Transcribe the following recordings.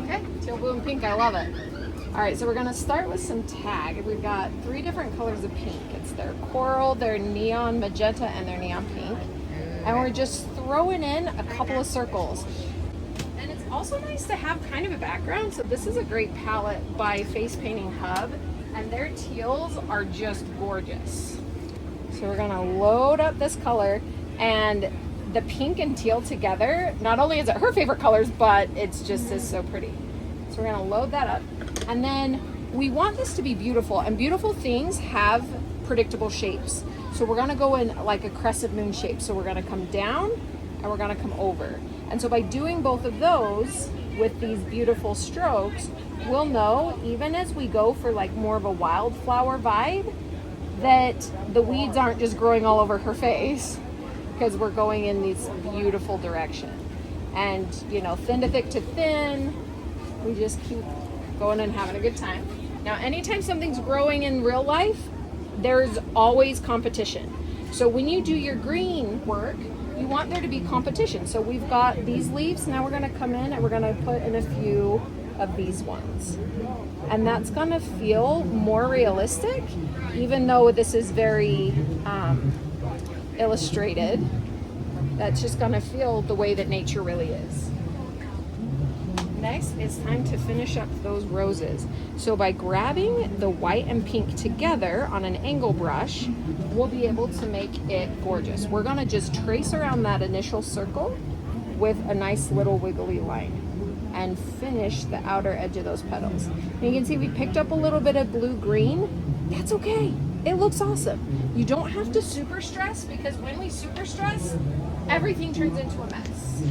Okay, teal, blue, and pink, I love it. All right, so we're gonna start with some tag. We've got 3 different colors of pink. It's their coral, their neon magenta, and their neon pink. And we're just throwing in a couple of circles. And it's also nice to have kind of a background. So this is a great palette by Face Painting Hub, and their teals are just gorgeous. So we're gonna load up this color, and the pink and teal together, not only is it her favorite colors, but it's just is so pretty. So we're gonna load that up. And then we want this to be beautiful, and beautiful things have predictable shapes. So we're gonna go in like a crescent moon shape. So we're gonna come down and we're gonna come over. And so by doing both of those with these beautiful strokes, we'll know, even as we go for like more of a wildflower vibe, that the weeds aren't just growing all over her face, because we're going in this beautiful direction. And you know, thin to thick to thin, we just keep going and having a good time. Now, anytime something's growing in real life, there's always competition. So when you do your green work, you want there to be competition. So we've got these leaves, now we're gonna come in and we're gonna put in a few of these ones. And that's gonna feel more realistic, even though this is very illustrated. That's just gonna feel the way that nature really is. Next, it's time to finish up those roses. So by grabbing the white and pink together on an angle brush, we'll be able to make it gorgeous. We're gonna just trace around that initial circle with a nice little wiggly line and finish the outer edge of those petals. And you can see we picked up a little bit of blue-green. That's okay, it looks awesome. You don't have to super stress, because when we super stress, everything turns into a mess.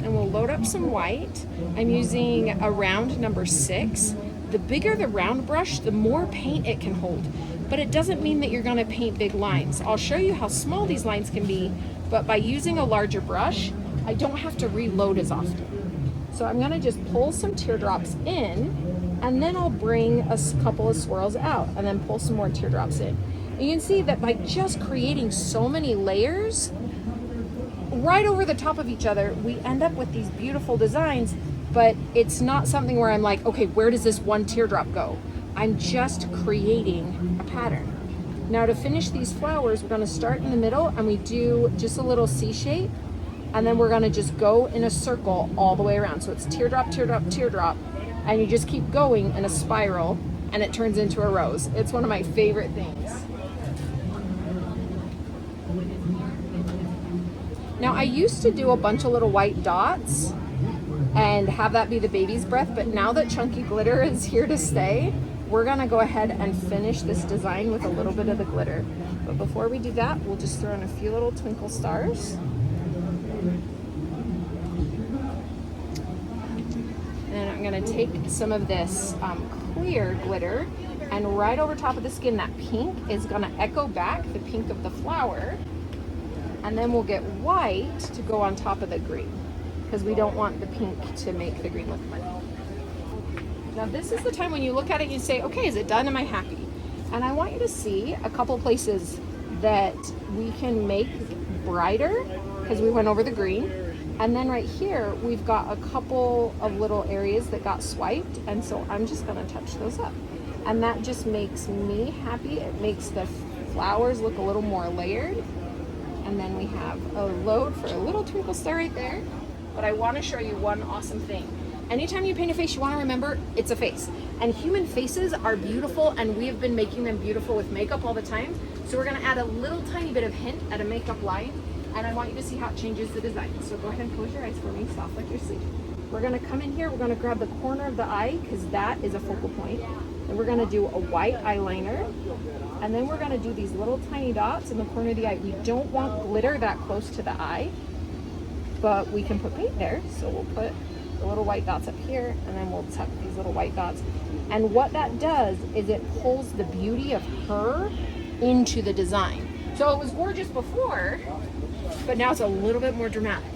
And we'll load up some white. I'm using a round number 6. The bigger the round brush, the more paint it can hold. But it doesn't mean that you're gonna paint big lines. I'll show you how small these lines can be, but by using a larger brush, I don't have to reload as often. So I'm gonna just pull some teardrops in, and then I'll bring a couple of swirls out, and then pull some more teardrops in. And you can see that by just creating so many layers, right over the top of each other, we end up with these beautiful designs, but it's not something where I'm like, okay, where does this one teardrop go? I'm just creating a pattern. Now to finish these flowers, we're gonna start in the middle and we do just a little C shape, and then we're gonna just go in a circle all the way around. So it's teardrop, teardrop, teardrop, and you just keep going in a spiral and it turns into a rose. It's one of my favorite things. Now, I used to do a bunch of little white dots and have that be the baby's breath, but now that chunky glitter is here to stay, we're gonna go ahead and finish this design with a little bit of the glitter. But before we do that, we'll just throw in a few little twinkle stars. And I'm gonna take some of this clear glitter, and right over top of the skin, that pink is gonna echo back the pink of the flower. And then we'll get white to go on top of the green, because we don't want the pink to make the green look muddy. Now this is the time when you look at it and you say, okay, is it done? Am I happy? And I want you to see a couple places that we can make brighter, because we went over the green. And then right here, we've got a couple of little areas that got swiped, and so I'm just gonna touch those up. And that just makes me happy. It makes the flowers look a little more layered. And then we have a load for a little twinkle star right there. But I want to show you one awesome thing. Anytime you paint a face, you want to remember it's a face. And human faces are beautiful, and we have been making them beautiful with makeup all the time. So we're going to add a little tiny bit of hint at a makeup line, and I want you to see how it changes the design. So go ahead and close your eyes for me, soft like your sleep. We're going to come in here, we're going to grab the corner of the eye, because that is a focal point. And we're going to do a white eyeliner. And then we're gonna do these little tiny dots in the corner of the eye. We don't want glitter that close to the eye, but we can put paint there. So we'll put the little white dots up here, and then we'll tuck these little white dots. And what that does is it pulls the beauty of her into the design. So it was gorgeous before, but now it's a little bit more dramatic.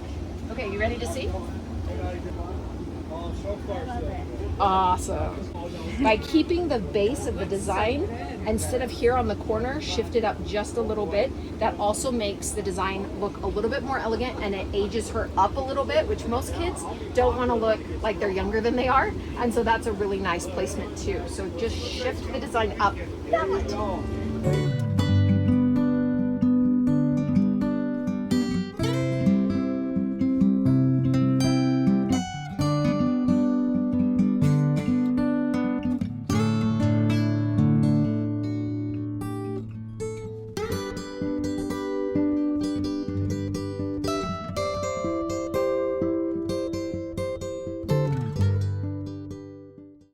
Okay, you ready to see? Awesome. By keeping the base of the design, instead of here on the corner, shifted up just a little bit, that also makes the design look a little bit more elegant, and it ages her up a little bit, which most kids don't want to look like they're younger than they are. And so that's a really nice placement too. So just shift the design up that much.